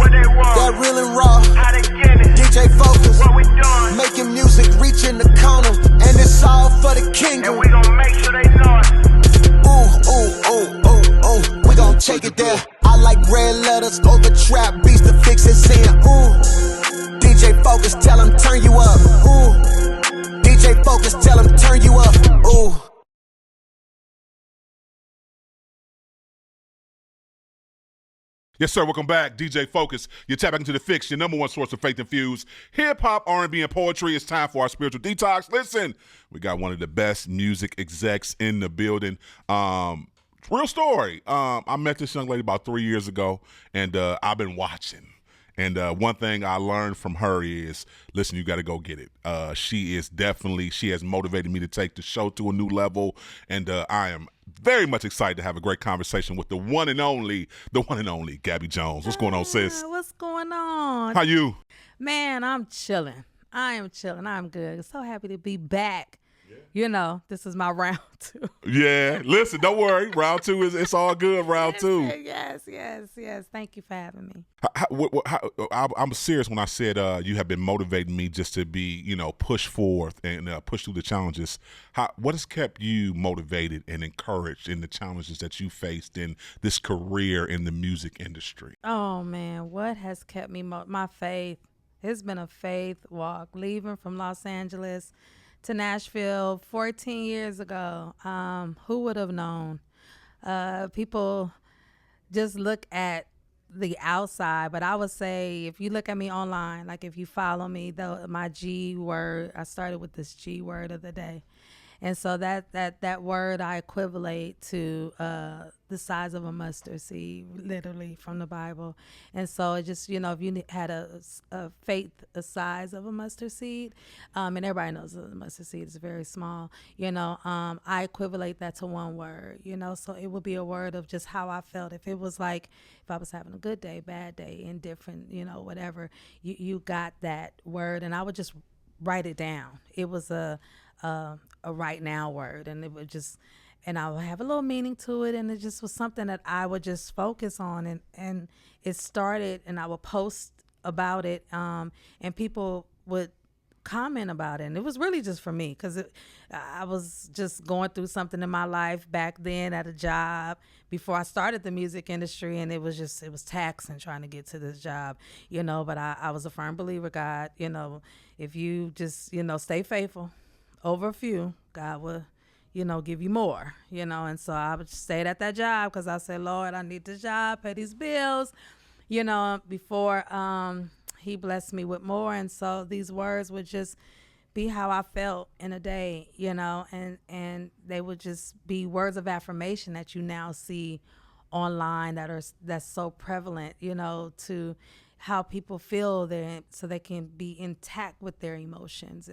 what they want. That real and raw. How they get it. DJ Focus. What we doing. Making music, reaching the corner. And it's all for the kingdom. And we gon' make sure they know it. Ooh, ooh, ooh, ooh, ooh. We gon' take it there. I like red letters over trap beats to fix it in. Ooh. DJ Focus, tell him turn you up. Ooh. DJ Focus, tell him turn you up. Ooh. Yes, sir. Welcome back. DJ Focus. You're tapping into the Fixx, your number one source of faith-infused hip-hop, R&B, and poetry. It's time for our spiritual detox. Listen, we got one of the best music execs in the building. Real story. I met this young lady about 3 years ago, and I've been watching. And one thing I learned from her is, listen, you got to go get it. She has motivated me to take the show to a new level, and I am very much excited to have a great conversation with the one and only Gabby Jones. What's going on, sis? What's going on? How you? Man, I'm chilling. I am chilling. I'm good. So happy to be back. Yeah. You know, this is my round 2. Yeah. Listen, don't worry. Round 2 it's all good. Round 2. Yes. Thank you for having me. I'm serious when I said you have been motivating me just to be, push forth and push through the challenges. What has kept you motivated and encouraged in the challenges that you faced in this career in the music industry? Oh, man, what has kept me? My faith. It's been a faith walk. Leaving from Los Angeles to Nashville 14 years ago. Who would have known? People just look at the outside, but I would say if you look at me online, like if you follow me, my G word, I started with this G word of the day. And so that word I equivalent to the size of a mustard seed, literally from the Bible. And so it just, if you had a faith the size of a mustard seed, and everybody knows the mustard seed is very small, I equivalent that to one word, so it would be a word of just how I felt. If it was like, if I was having a good day, bad day, indifferent, whatever, you got that word, and I would just write it down. It was a right now word, and it would just, and I would have a little meaning to it, and it just was something that I would just focus on, and it started, and I would post about it, and people would comment about it, and it was really just for me, because I was just going through something in my life back then at a job before I started the music industry, and it was taxing trying to get to this job, but I was a firm believer, God, if you just, stay faithful over a few, God will, give you more, and so I would stayed at that job because I said, Lord, I need this job, pay these bills, before he blessed me with more. And so these words would just be how I felt in a day, and they would just be words of affirmation that you now see online that's so prevalent, to how people feel there, so they can be intact with their emotions.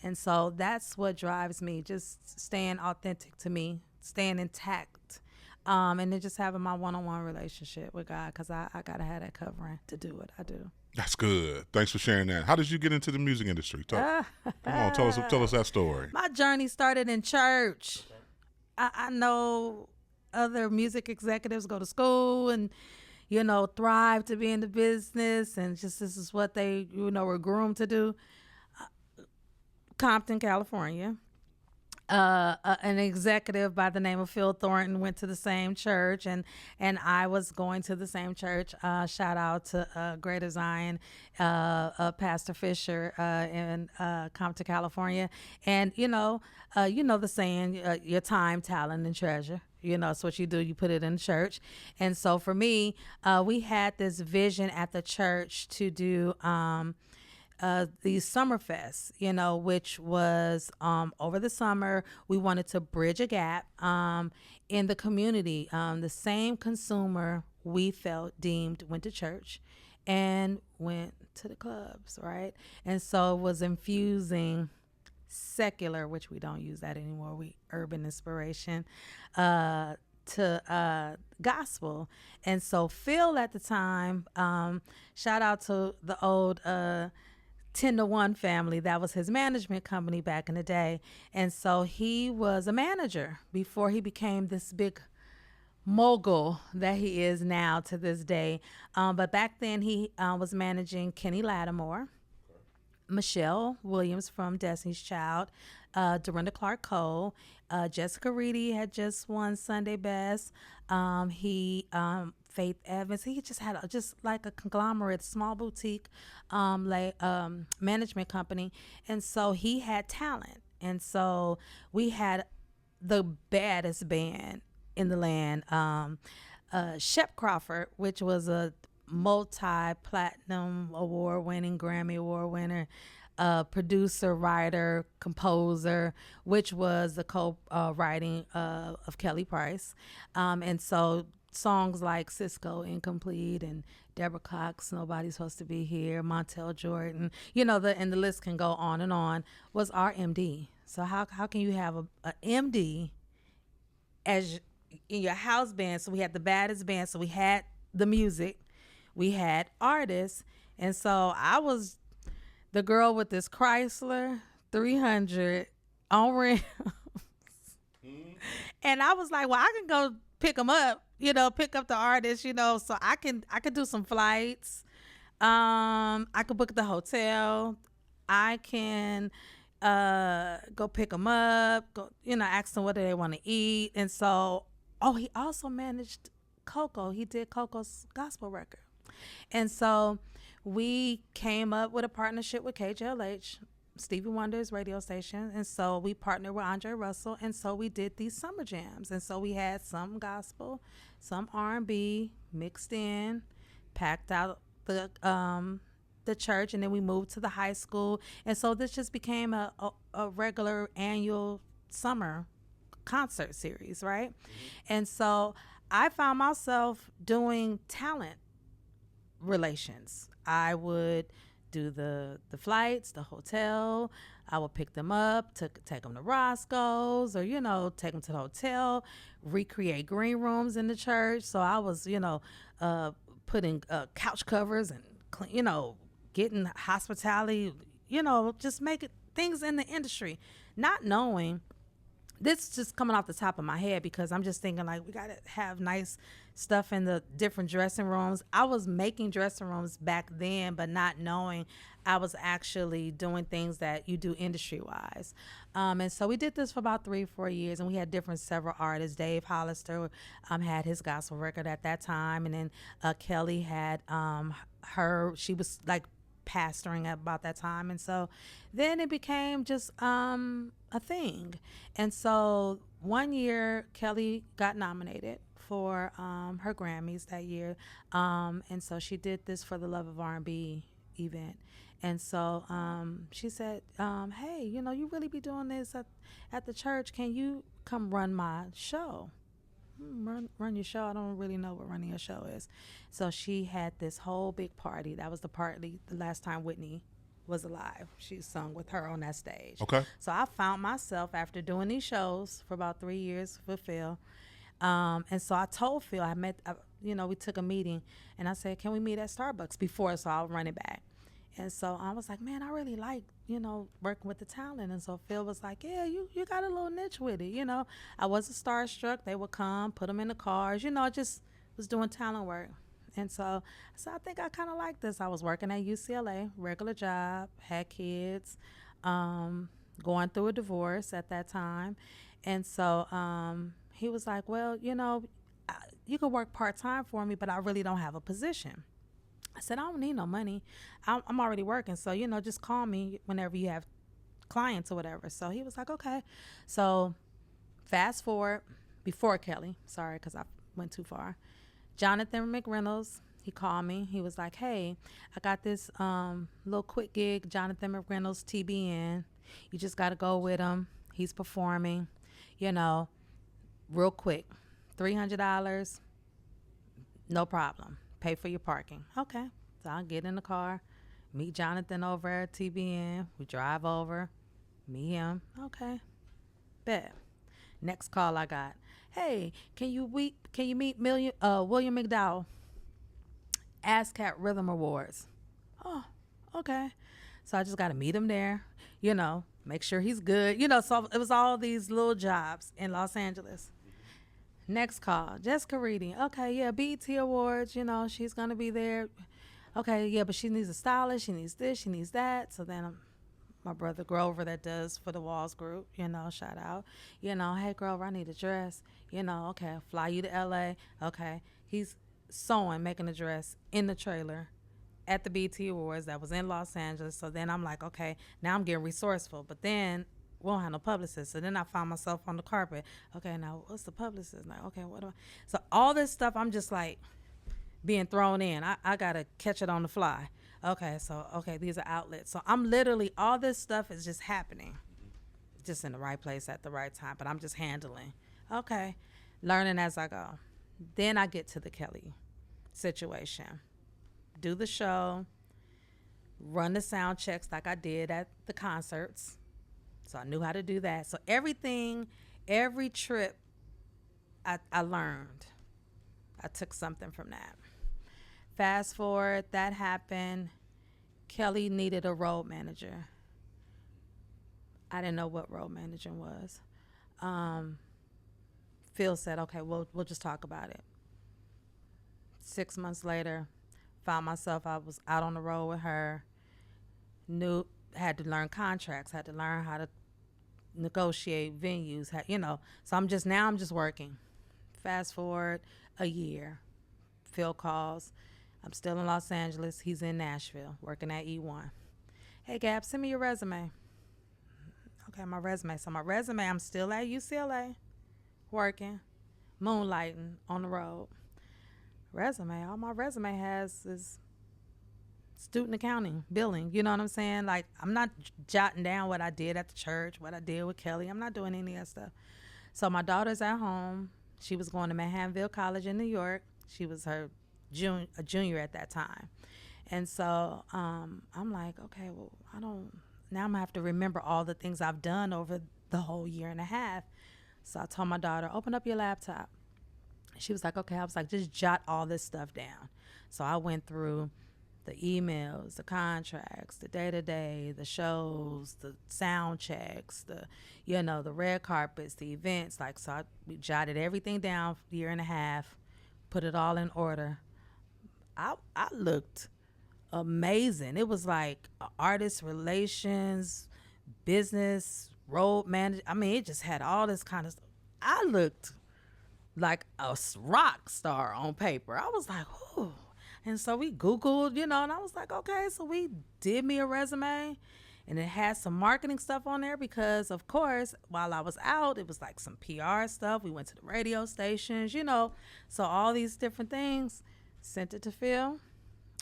And so that's what drives me, just staying authentic to me, staying intact, and then just having my one-on-one relationship with God, because I got to have that covering to do what I do. That's good. Thanks for sharing that. How did you get into the music industry? Come on, tell us that story. My journey started in church. I know other music executives go to school and, thrive to be in the business, and just this is what they, were groomed to do. Compton, California. An executive by the name of Phil Thornton went to the same church, and I was going to the same church. Shout out to Greater Zion, Pastor Fisher in Compton, California. And the saying, your time, talent, and treasure. It's what you do. You put it in church. And so for me, we had this vision at the church to do the summer fest, which was over the summer. We wanted to bridge a gap in the community. The same consumer we felt deemed went to church and went to the clubs, right? And so it was infusing secular, which we don't use that anymore, we urban inspiration, to gospel. And so Phil at the time, shout out to the old 10-to-1 family. That was his management company back in the day. And so he was a manager before he became this big mogul that he is now to this day. But back then he was managing Kenny Lattimore, Michelle Williams from Destiny's Child, Dorinda Clark Cole, Jessica Reedy had just won Sunday Best. Faith Evans. He just had just like a conglomerate, small boutique, management company, and so he had talent, and so we had the baddest band in the land. Shep Crawford, which was a multi-platinum award-winning, Grammy award winner, producer, writer, composer, which was the co-writing of Kelly Price. And so songs like Cisco Incomplete and Deborah Cox, Nobody's Supposed to Be Here, Montel Jordan, and the list can go on, was our MD. So how can you have a MD as in your house band? So we had the baddest band. So we had the music, we had artists, and so I was the girl with this Chrysler 300 on rims, and I was like, well, I can go pick them up, pick up the artists, so I could do some flights. I could book the hotel. I can go pick them up, go, ask them what do they want to eat. And so, he also managed Coco. He did Coco's gospel record. And so we came up with a partnership with KJLH, Stevie Wonder's radio station. And so we partnered with Andre Russell. And so we did these summer jams. And so we had some gospel, some R&B mixed in, packed out the church, and then we moved to the high school. And so this just became a regular annual summer concert series, right? And so I found myself doing talent relations. I would do the flights, the hotel. I would pick them up, take them to Roscoe's, or take them to the hotel, recreate green rooms in the church. So I was putting couch covers and getting hospitality, just making things in the industry, not knowing. This is just coming off the top of my head because I'm just thinking like we got to have nice stuff in the different dressing rooms. I was making dressing rooms back then, but not knowing I was actually doing things that you do industry-wise. And so we did this for about 3-4 years, and we had several artists. Dave Hollister had his gospel record at that time, and then Kelly had she was like pastoring at about that time. And so then it became just a thing. And so one year Kelly got nominated for her Grammys that year, and so she did this for the Love of R&B event. And so she said, hey, you really be doing this at the church. Can you come run my show? Run your show? I don't really know what running a show is. So she had this whole big party. That was the last time Whitney was alive. She sung with her on that stage. Okay. So I found myself after doing these shows for about 3 years with Phil. And so I told Phil, we took a meeting, and I said, can we meet at Starbucks before, so I'll run it back. And so I was like, man, I really like, working with the talent. And so Phil was like, yeah, you got a little niche with it. I wasn't starstruck. They would come, put them in the cars, just was doing talent work. And so I think I kind of like this. I was working at UCLA, regular job, had kids, going through a divorce at that time. And so he was like, well, you could work part-time for me, but I really don't have a position. I said, I don't need no money. I'm already working. So, just call me whenever you have clients or whatever. So he was like, okay. So fast forward, before Kelly, sorry, because I went too far. Jonathan McReynolds, he called me. He was like, hey, I got this little quick gig, Jonathan McReynolds, TBN. You just got to go with him. He's performing, real quick. $300, no problem. Pay for your parking. Okay. So I'll get in the car, meet Jonathan over at TBN. We drive over, meet him. Okay. Bet. Next call I got. Hey, can you meet William McDowell? ASCAP Rhythm Awards. Oh, okay. So I just got to meet him there, make sure he's good. So it was all these little jobs in Los Angeles. Next call, Jessica Reading. Okay, yeah, BET Awards, she's going to be there. Okay, yeah, but she needs a stylist. She needs this, she needs that. So then my brother Grover that does for the Walls Group, shout out. Hey, Grover, I need a dress. Okay, fly you to LA. Okay, he's sewing, making a dress in the trailer at the BET Awards that was in Los Angeles. So then I'm like, okay, now I'm getting resourceful. But then we don't have no publicist. So then I found myself on the carpet. Okay, now what's the publicist? Like, okay, what do I? So all this stuff, I'm just like being thrown in. I got to catch it on the fly. Okay, these are outlets. So I'm literally, all this stuff is just happening. Just in the right place at the right time. But I'm just handling. Okay, learning as I go. Then I get to the Kelly situation. Do the show. Run the sound checks like I did at the concerts. So I knew how to do that. So everything, every trip, I learned. I took something from that. Fast forward, that happened. Kelly needed a road manager. I didn't know what road managing was. Phil said, okay, we'll just talk about it. 6 months later, found myself, I was out on the road with her. Had to learn contracts, had to learn how to negotiate venues, So I'm just working. Fast forward a year. Phil calls. I'm still in Los Angeles. He's in Nashville, working at E1. Hey, Gab, send me your resume. Okay, my resume. So my resume, I'm still at UCLA, working, moonlighting on the road. Resume, all my resume has is student accounting, billing. You know what I'm saying? Like, I'm not jotting down what I did at the church, what I did with Kelly. I'm not doing any of that stuff. So my daughter's at home. She was going to Manhattanville College in New York. She was a junior at that time. And so I'm like, okay, well, now I'm going to have to remember all the things I've done over the whole year and a half. So I told my daughter, open up your laptop. She was like, okay. I was like, just jot all this stuff down. So I went through the emails, the contracts, the day-to-day, the shows, the sound checks, the red carpets, the events. We jotted everything down for a year and a half, put it all in order. I looked amazing. It was like artist relations, business, road manager. I mean, it just had all this kind of stuff. I looked like a rock star on paper. I was like, ooh. And so we Googled, and I was like, okay, so we did me a resume, and it had some marketing stuff on there because, of course, while I was out, it was like some PR stuff. We went to the radio stations, so all these different things, sent it to Phil.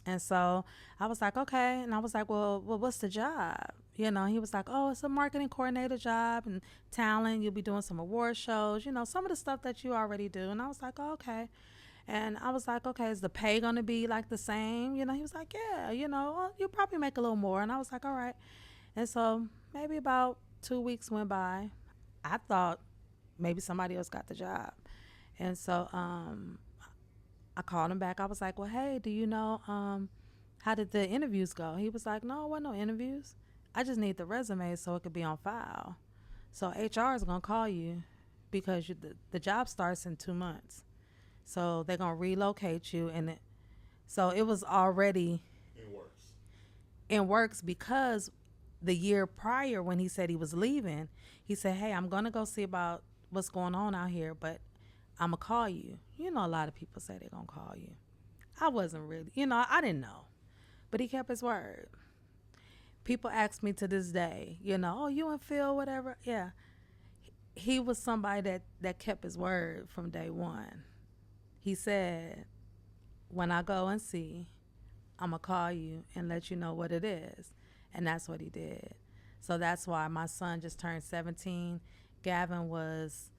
And so I was like, okay. And I was like, well, what's the job? He was like, oh, it's a marketing coordinator job and talent. You'll be doing some award shows, some of the stuff that you already do. And I was like, oh, okay. And I was like, okay, is the pay going to be like the same? He was like, yeah, you'll probably make a little more. And I was like, all right. And so maybe about 2 weeks went by. I thought maybe somebody else got the job. And so I called him back. I was like, well, hey, do you know how did the interviews go? He was like, no, it wasn't no interviews. I just need the resume so it could be on file. So HR is going to call you because the job starts in 2 months. So they're going to relocate you. So it was already in works because the year prior when he said he was leaving, he said, hey, I'm going to go see about what's going on out here, but I'm going to call you. A lot of people say they're going to call you. I wasn't really, I didn't know. But he kept his word. People ask me to this day, oh, you and Phil, whatever. Yeah. He was somebody that kept his word from day one. He said, when I go and see, I'm going to call you and let you know what it is. And that's what he did. So that's why my son just turned 17. Gavin was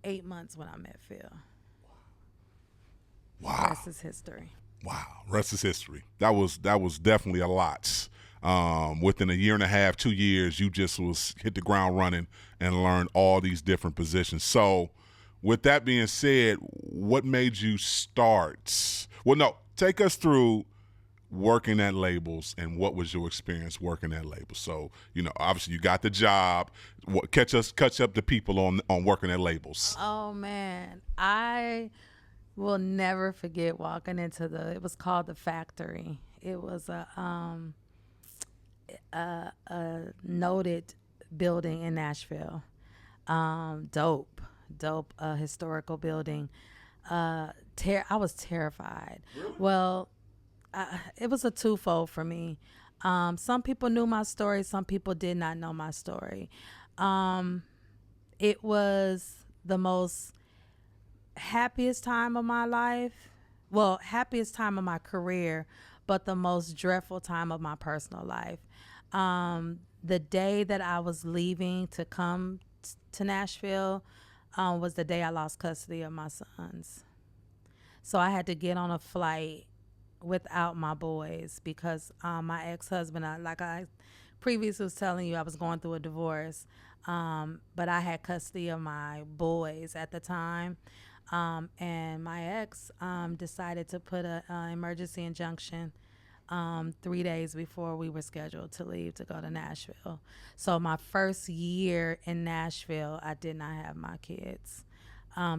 8 months when I met Phil. Wow. Rest is history. Wow. Rest is history. That was definitely a lot. Within a year and a half, 2 years, you just hit the ground running and learned all these different positions. So with that being said, what made you start? Well, no, take us through working at labels, and what was your experience working at labels? So, obviously you got the job. Catch up to people on working at labels. Oh man, I will never forget walking into it was called the Factory. It was a noted building in Nashville. Dope, historical building. I was terrified. Really? Well, it was a twofold for me. Some people knew my story. Some people did not know my story. It was the most happiest time of my life. Well, happiest time of my career, but the most dreadful time of my personal life. The day that I was leaving to come to Nashville was the day I lost custody of my sons. So I had to get on a flight without my boys because my ex-husband, like I previously was telling you, I was going through a divorce, but I had custody of my boys at the time. And my ex decided to put an emergency injunction 3 days before we were scheduled to leave to go to Nashville. So my first year in Nashville, I did not have my kids.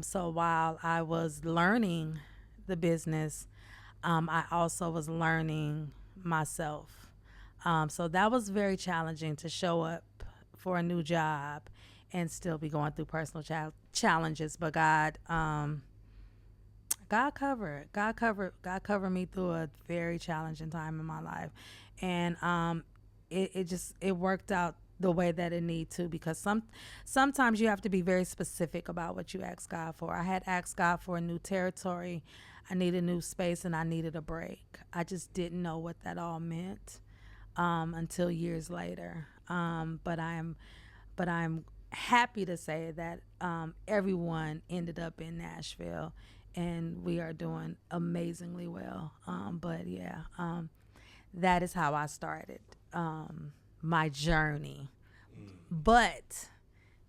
So while I was learning the business, I also was learning myself. So that was very challenging to show up for a new job and still be going through personal challenges. But God covered me through a very challenging time in my life. And it worked out the way that it need to, because sometimes you have to be very specific about what you ask God for. I had asked God for a new territory. I needed a new space, and I needed a break. I just didn't know what that all meant until years later. But I'm happy to say that everyone ended up in Nashville, and we are doing amazingly well. That is how I started my journey. But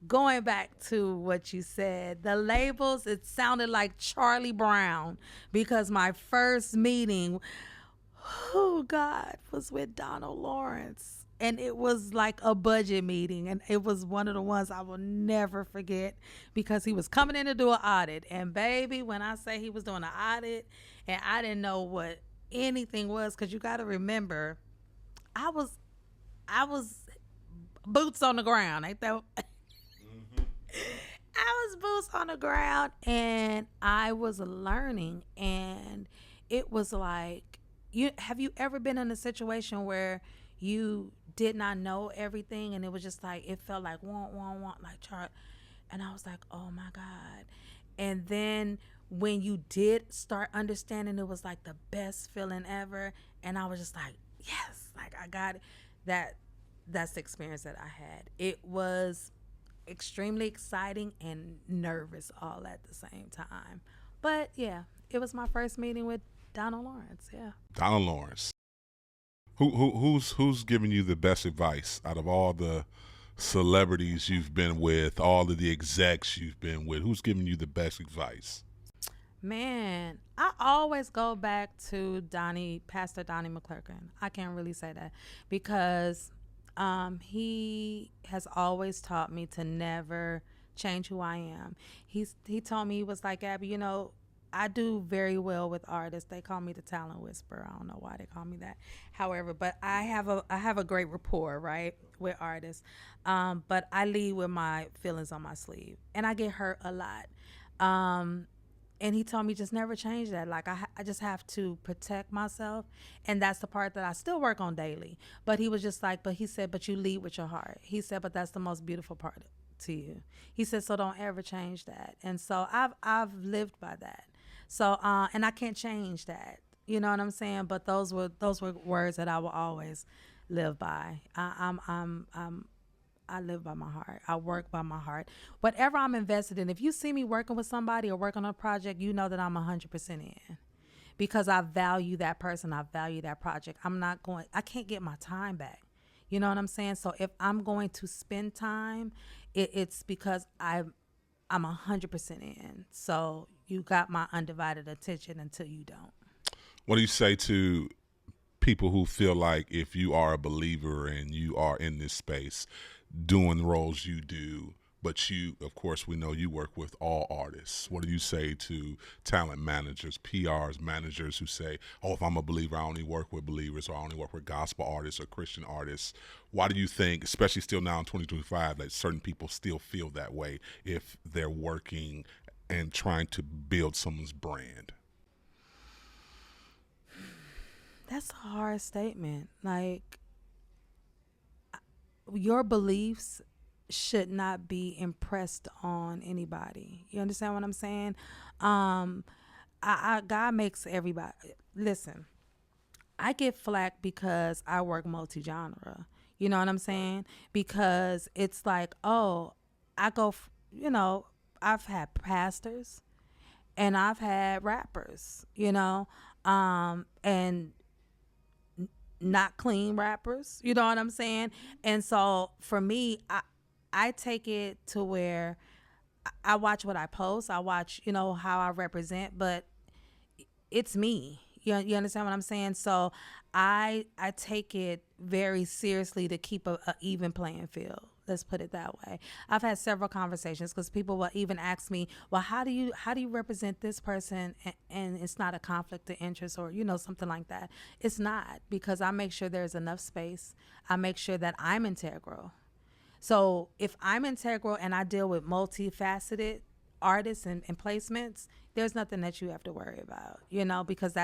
going back to what you said, the labels, it sounded like Charlie Brown, because my first meeting, oh God, was with Donald Lawrence. And it was like a budget meeting, and it was one of the ones I will never forget, because he was coming in to do an audit. And baby, when I say he was doing an audit and I didn't know what anything was, because you got to remember, I was boots on the ground, ain't that? Mm-hmm. I was boots on the ground, and I was learning, and it was like, have you ever been in a situation where you did not know everything, and it was just like, it felt like want like Charlie, and I was like, oh my God. And then when you did start understanding, it was like the best feeling ever, and I was just like, yes, like I got it. That's the experience that I had. It was extremely exciting and nervous all at the same time. But yeah, it was my first meeting with Donald Lawrence. Yeah, Donald Lawrence. Who's giving you the best advice out of all the celebrities you've been with, all of the execs you've been with? Who's giving you the best advice? Man, I always go back to Pastor Donnie McClurkin. I can't really say that, because he has always taught me to never change who I am. He told me, he was like, Gabby, I do very well with artists. They call me the talent whisperer. I don't know why they call me that. However, but I have a great rapport, right, with artists. But I lead with my feelings on my sleeve, and I get hurt a lot. And he told me, just never change that. Like, I just have to protect myself. And that's the part that I still work on daily. But he was just like, he said, but you lead with your heart. He said, but that's the most beautiful part to you. He said, so don't ever change that. And so I've lived by that. So, and I can't change that. You know what I'm saying? But those were words that I will always live by. I live by my heart. I work by my heart. Whatever I'm invested in, if you see me working with somebody or working on a project, you know that I'm 100% in, because I value that person. I value that project. I can't get my time back. You know what I'm saying? So if I'm going to spend time, it's because I'm 100% in. So you got my undivided attention until you don't. What do you say to people who feel like if you are a believer and you are in this space doing the roles you do, but you, of course, we know you work with all artists. What do you say to talent managers, PRs, managers who say, oh, if I'm a believer, I only work with believers, or I only work with gospel artists or Christian artists? Why do you think, especially still now in 2025, that certain people still feel that way if they're working and trying to build someone's brand? That's a hard statement. Like, your beliefs should not be impressed on anybody. You understand what I'm saying? God makes everybody. Listen, I get flack because I work multi-genre. You know what I'm saying? Because it's like, oh, I've had pastors and I've had rappers, and not clean rappers. You know what I'm saying? And so for me, I take it to where I watch what I post. I watch, how I represent, but it's me. You understand what I'm saying? So I take it very seriously to keep a even playing field. Let's put it that way. I've had several conversations because people will even ask me, well, how do you represent this person and it's not a conflict of interest or, something like that. It's not, because I make sure there's enough space. I make sure that I'm integral. So if I'm integral and I deal with multifaceted artists and placements, there's nothing that you have to worry about, because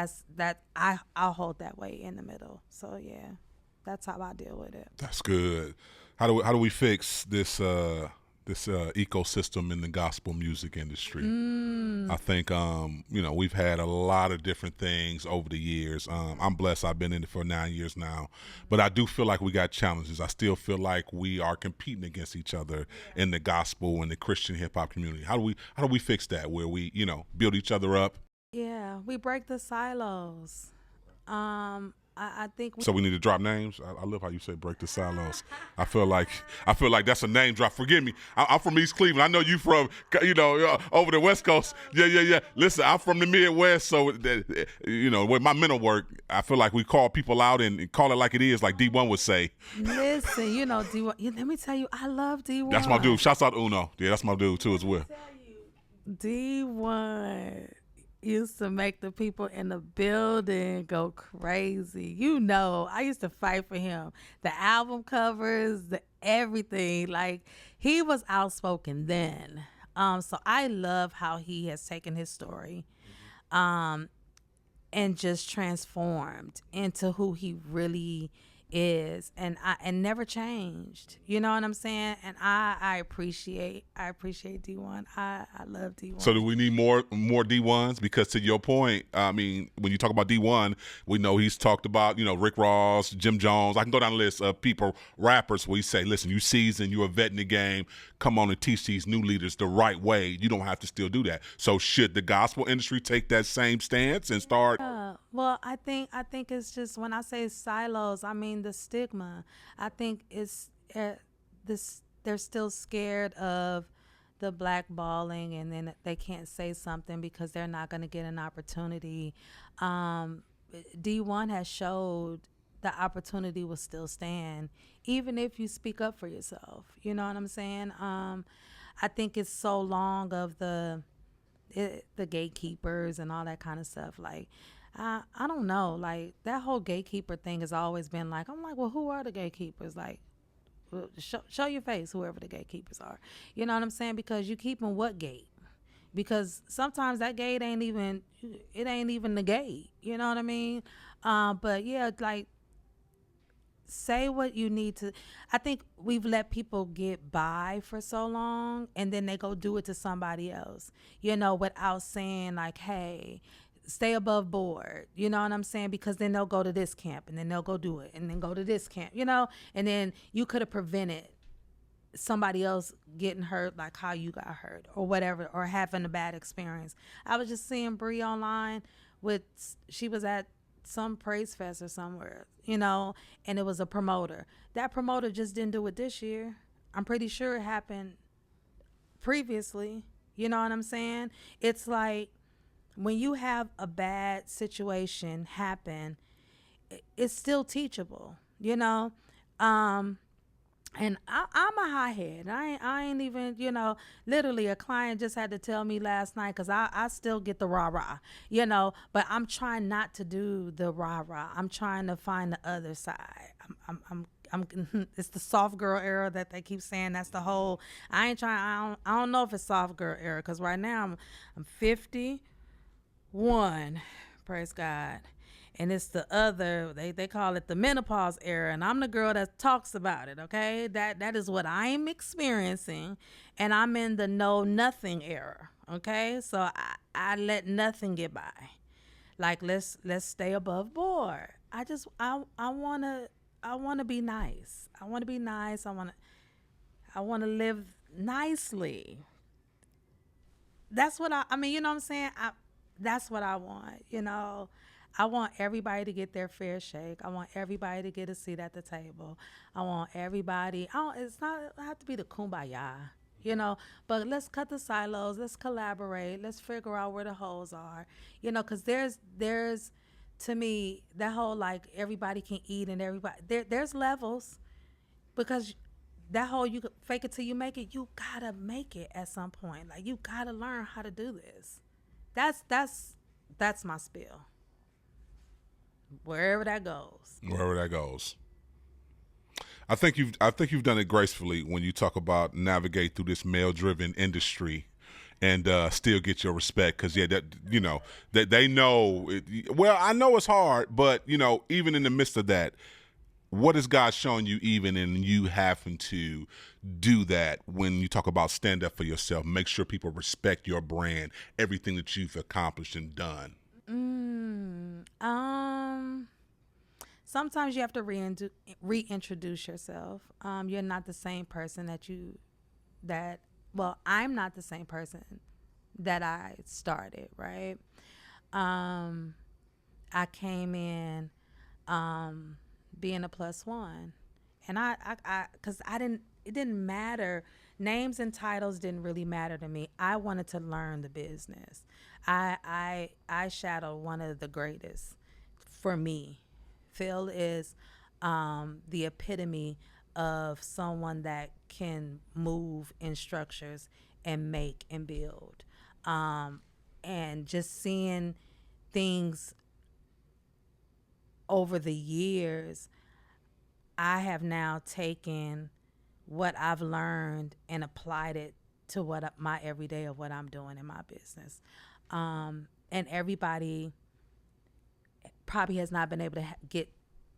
I'll hold that way in the middle. So yeah, that's how I deal with it. That's good. How do we fix this ecosystem in the gospel music industry? I think we've had a lot of different things over the years. I'm blessed. I've been in it for 9 years now, but I do feel like we got challenges. I still feel like we are competing against each other in the gospel and the Christian hip hop community. How do we fix that, where we build each other up? Yeah, we break the silos. I think so we need to drop names. I love how you say break the silos. I feel like that's a name drop. Forgive me. I'm from East Cleveland. I know you from over the West Coast. Yeah. Listen, I'm from the Midwest, so with my mental work, I feel like we call people out and call it like it is, like D1 would say. Listen, D1. Let me tell you, I love D1. That's my dude. Shouts out to Uno. Yeah, that's my dude too as well. D1 used to make the people in the building go crazy. I used to fight for him. The album covers, the everything. Like, he was outspoken then. So I love how he has taken his story and just transformed into who he really is, and never changed. You know what I'm saying? And I appreciate D1. I love D1. So do we need more D1s? Because to your point, I mean, when you talk about D1, we know he's talked about, Rick Ross, Jim Jones. I can go down the list of people, rappers, where he say, listen, you seasoned, you're a vet in the game, come on and teach these new leaders the right way. You don't have to still do that. So should the gospel industry take that same stance and start? Well, I think it's just, when I say silos, I mean the stigma. I think it's they're still scared of the blackballing, and then they can't say something because they're not going to get an opportunity. D1 has showed the opportunity will still stand, even if you speak up for yourself. You know what I'm saying? I think it's so long of the gatekeepers and all that kind of stuff. Like, I don't know. Like, that whole gatekeeper thing has always been like, I'm like, well, who are the gatekeepers? Like, show your face, whoever the gatekeepers are. You know what I'm saying? Because you keeping what gate? Because sometimes that gate ain't even the gate. You know what I mean? But yeah, like, say what you need to. I think we've let people get by for so long, and then they go do it to somebody else, without saying like, hey, stay above board. You know what I'm saying? Because then they'll go to this camp, and then they'll go do it, and then go to this camp, and then you could have prevented somebody else getting hurt like how you got hurt or whatever, or having a bad experience. I was just seeing Bree online she was at some praise fest or somewhere, and it was a promoter. That promoter just didn't do it this year. I'm pretty sure it happened previously. You know what I'm saying? It's like, when you have a bad situation happen, it's still teachable, you know. And I'm a hothead. I ain't even, you know, literally a client just had to tell me last night because I still get the rah-rah, you know, but I'm trying not to do the rah-rah. I'm trying to find the other side. It's the soft girl era that they keep saying. That's the whole, I don't know if it's soft girl era because right now I'm 51, praise God. And it's the other, they call it the menopause era, and I'm the girl that talks about it, okay? That is what I'm experiencing, and I'm in the know nothing era, okay? So I let nothing get by. Like let's stay above board. I wanna be nice. I wanna be nice. I wanna live nicely. That's what I mean, you know what I'm saying? That's what I want, you know. I want everybody to get their fair shake. I want everybody to get a seat at the table. I want everybody. It's not it have to be the kumbaya, you know. But let's cut the silos. Let's collaborate. Let's figure out where the holes are, you know. Because there's to me that whole like everybody can eat and everybody there's levels, because that whole you fake it till you make it. You gotta make it at some point. Like you gotta learn how to do this. That's my spiel. Wherever that goes. I think you've done it gracefully when you talk about navigate through this male-driven industry and still get your respect, because that you know that they know it, well, I know it's hard, but you know, even in the midst of that, what has God shown you even in you having to do that when you talk about stand up for yourself, make sure people respect your brand, everything that you've accomplished and done? Sometimes you have to reintroduce yourself. You're not the same person I'm not the same person that I started, right? I came in, being a +1, and cause it didn't matter. Names and titles didn't really matter to me. I wanted to learn the business. I shadowed one of the greatest for me. Phil is the epitome of someone that can move in structures and make and build. And just seeing things over the years, I have now taken what I've learned and applied it to my everyday of what I'm doing in my business. And everybody probably has not been able to get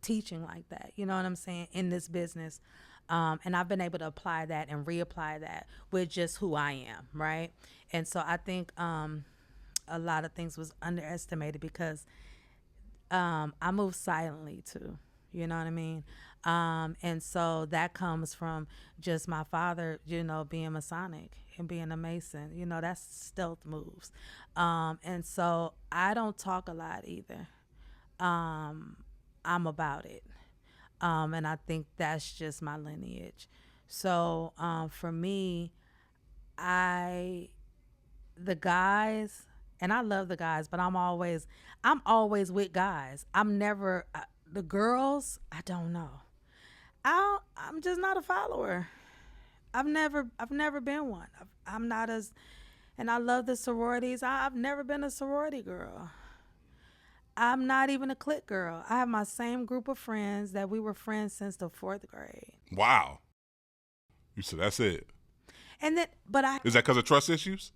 teaching like that, you know what I'm saying, in this business. And I've been able to apply that and reapply that with just who I am, right? And so I think a lot of things was underestimated because I move silently too, you know what I mean? And so that comes from just my father, you know, being Masonic and being a Mason, you know, that's stealth moves. And so I don't talk a lot either. I'm about it. And I think that's just my lineage. So for me, the guys, and I love the guys, but I'm always with guys. I'm never, the girls, I don't know. I'm just not a follower. I've never been one. I'm not and I love the sororities. I've never been a sorority girl. I'm not even a clique girl. I have my same group of friends that we were friends since the 4th grade. Wow. You said that's it. And then, is that because of trust issues?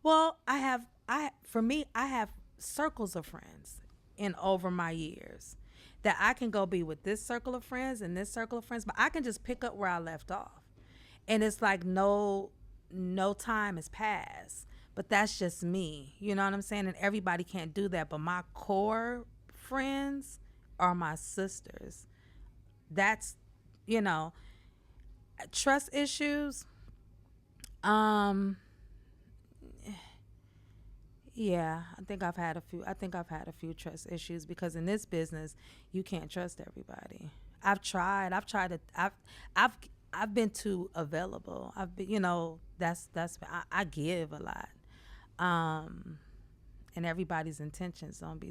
Well, I have circles of friends over my years that I can go be with this circle of friends and this circle of friends, but I can just pick up where I left off. And it's like no time has passed, but that's just me. You know what I'm saying? And everybody can't do that, but my core friends are my sisters. That's, you know, trust issues. Yeah, I think I've had a few trust issues because in this business, you can't trust everybody. I've been too available. I've been, you know, I give a lot. And everybody's intentions don't be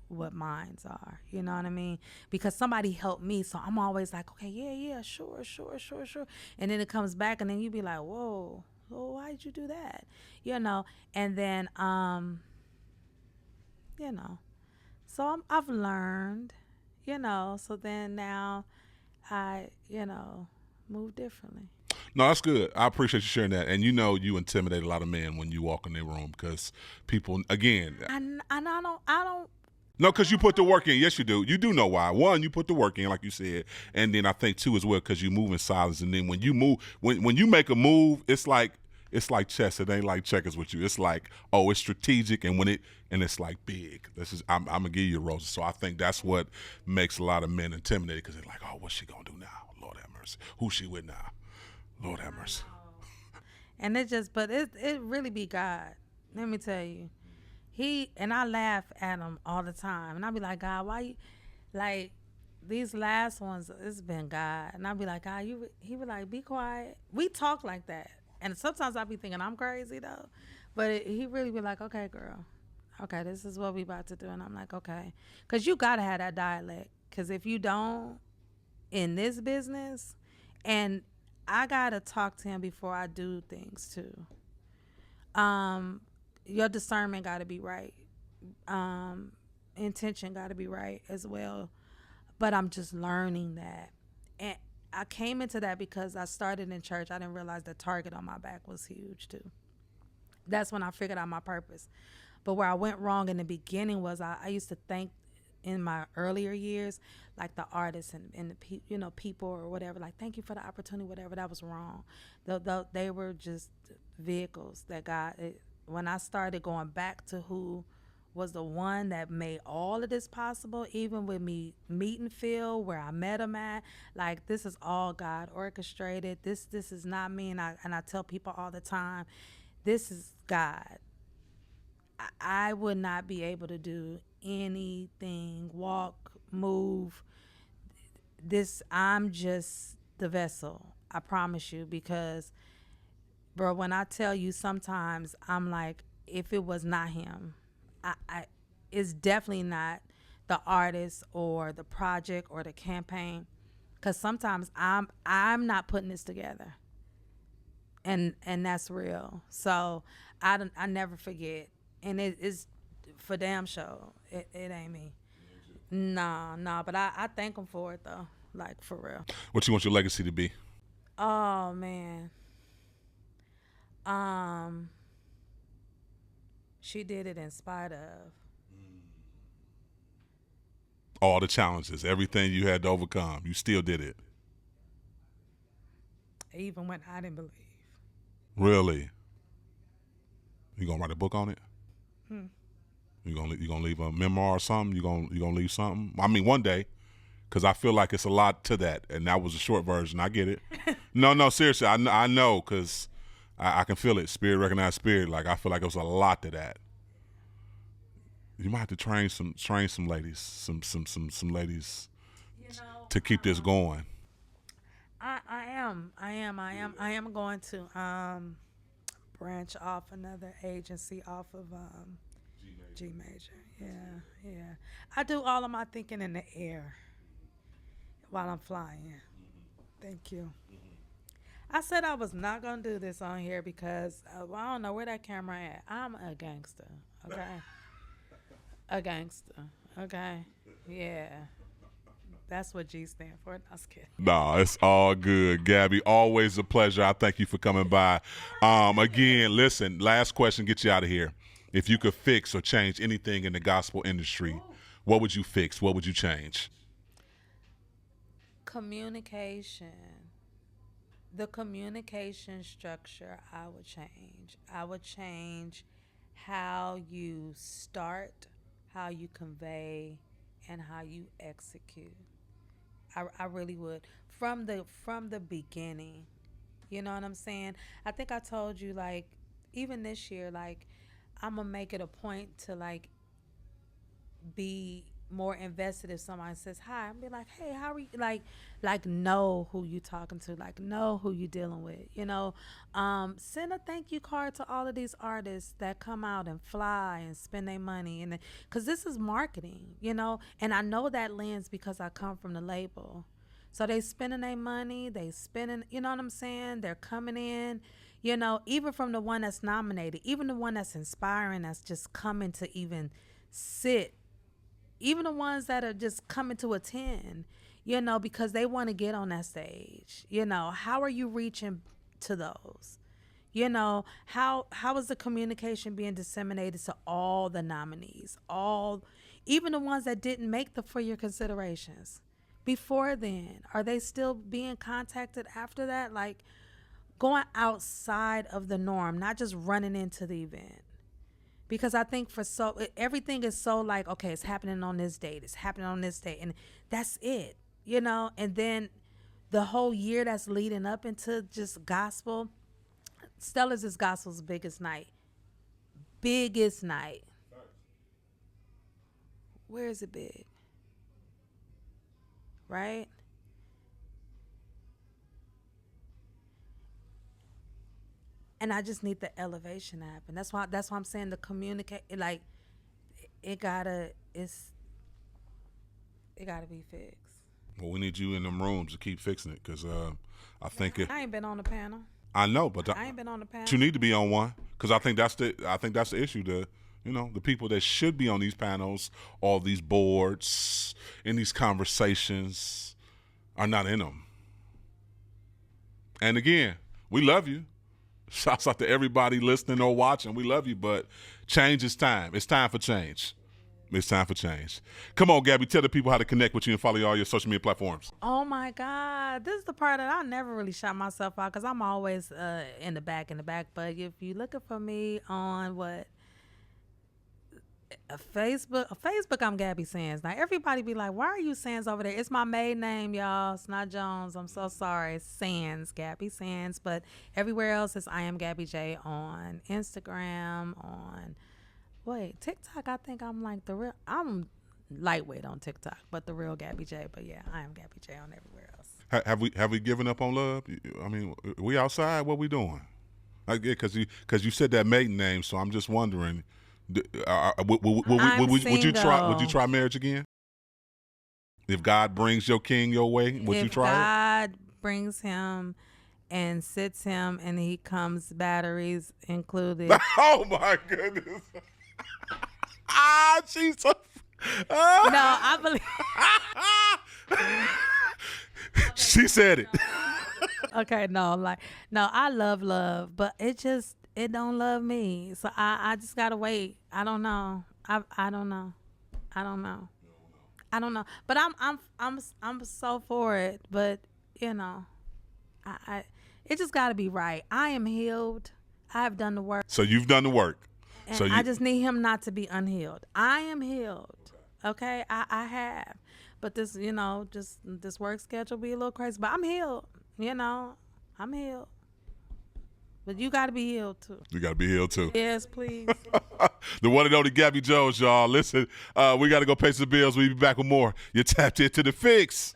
what mines are. You know what I mean? Because somebody helped me, so I'm always like, okay, yeah, sure. And then it comes back, and then you be like, whoa, why did you do that? You know, and then you know, so I've learned, you know. So then now I, you know, move differently. No, that's good. I appreciate you sharing that. And you know, you intimidate a lot of men when you walk in their room because people, again, And I don't. no, because you put the work in. Yes, you do. You do know why. One, you put the work in, like you said, and then I think two as well, because you move in silence. And then when you move, when you make a move, it's like chess. It ain't like checkers with you. It's like, oh, it's strategic, and it's like big. I'm gonna give you roses. So I think that's what makes a lot of men intimidated because they're like, oh, what's she gonna do now? Lord have mercy. Who's she with now? Lord have mercy. And it really be God. Let me tell you. And I laugh at him all the time. And I be like, God, why you, like, these last ones, it's been God. And I be like, God, he be like, be quiet. We talk like that. And sometimes I be thinking I'm crazy, though. But he really be like, okay, girl. Okay, this is what we about to do. And I'm like, okay. Because you got to have that dialect. Because if you don't, in this business, and I got to talk to him before I do things, too. Your discernment got to be right. Intention got to be right as well. But I'm just learning that. And I came into that because I started in church. I didn't realize the target on my back was huge too. That's when I figured out my purpose. But where I went wrong in the beginning was I used to think in my earlier years, like the artists and the people or whatever, like, thank you for the opportunity, whatever. That was wrong. They were just vehicles that when I started going back to who was the one that made all of this possible, even with me meeting Phil where I met him at, like, this is all God orchestrated. This is not me. And I tell people all the time, this is God. I would not be able to do anything, walk, move. I'm just the vessel. I promise you, because, bro, when I tell you, sometimes I'm like, if it was not him, it's definitely not the artist or the project or the campaign, because sometimes I'm not putting this together, and that's real. So I never forget, and it's for damn sure. It ain't me. No, but I thank him for it though, like, for real. What you want your legacy to be? Oh man. She did it in spite of All the challenges, everything you had to overcome, you still did it. even when I didn't believe. Really? You gonna write a book on it? You gonna leave a memoir or something? You gonna leave something? I mean, one day, because I feel like it's a lot to that, and that was a short version. I get it. No, seriously, I know, because I can feel it. Spirit recognize spirit. Like, I feel like it was a lot to that. You might have to train some ladies, some ladies, to keep this going. I am going to branch off another agency off of G Major. Yeah. I do all of my thinking in the air while I'm flying. Thank you. I said I was not gonna do this on here because I don't know where that camera at. I'm a gangster, okay? A gangster, okay? Yeah. That's what G stand for. I was kidding. Nah, it's all good, Gabby. Always a pleasure. I thank you for coming by. Again, listen, last question, get you out of here. If you could fix or change anything in the gospel industry, what would you fix? What would you change? Communication. The communication structure I would change. I would change how you start, how you convey, and how you execute. I really would. From the beginning. You know what I'm saying? I think I told you, like, even this year, like, I'm gonna make it a point to, like, be more invested if somebody says hi. I'd be like, hey, how are you? Like know who you talking to, like know who you dealing with, you know. Send a thank you card to all of these artists that come out and fly and spend their money, and because this is marketing, you know. And I know that lens because I come from the label. So they spending their money, they spending, you know what I'm saying? They're coming in, you know, even from the one that's nominated, even the one that's inspiring, that's just coming to even sit, even the ones that are just coming to attend, you know, because they want to get on that stage. You know, how are you reaching to those? You know, how is the communication being disseminated to all the nominees, even the ones that didn't make the for your considerations? Before then, are they still being contacted after that? Like going outside of the norm, not just running into the event. Because I think everything is so like, okay, it's happening on this date, it's happening on this date, and that's it, you know. And then the whole year that's leading up into just gospel, Stella's is gospel's biggest night. Where is it big? Right? And I just need the elevation to happen. That's why I'm saying the communicate, like it gotta be fixed. Well, we need you in them rooms to keep fixing it, because I think I ain't been on the panel. I know, but I ain't been on the panel. You need to be on one, because I think that's the issue. The people that should be on these panels, all these boards, in these conversations, are not in them. And again, we love you. Shouts out to everybody listening or watching. We love you, but change is time. It's time for change. It's time for change. Come on, Gabby, tell the people how to connect with you and follow you all your social media platforms. Oh, my God. This is the part that I never really shout myself out because I'm always in the back. But if you're looking for me on Facebook, I'm Gabby Sands. Now, everybody be like, why are you Sands over there? It's my maiden name, y'all. It's not Jones. I'm so sorry. It's Sands, Gabby Sands. But everywhere else is I am Gabby J on Instagram, TikTok. I think I'm like I'm lightweight on TikTok, but the real Gabby J. But yeah, I am Gabby J on everywhere else. Have we given up on love? I mean, we outside. What we doing? Because you said that maiden name, so I'm just wondering. Would you try marriage again? If God brings your king your way, would you try it? If God brings him and sits him and he comes, batteries included. Oh my goodness. She's so. No, I believe. She said it. Okay, no, I love, but it don't love me. So I just gotta wait. I don't know. I don't know. But I'm so for it. But you know, it just gotta be right. I am healed. I have done the work. So you've done the work. And I just need him not to be unhealed. I am healed. Okay, I have. But this, you know, just this work schedule be a little crazy. But I'm healed. You know, I'm healed. But you got to be healed, too. You got to be healed, too. Yes, please. The one and only Gabby Jones, y'all. Listen, we got to go pay some bills. We'll be back with more. You're tapped into the Fixx.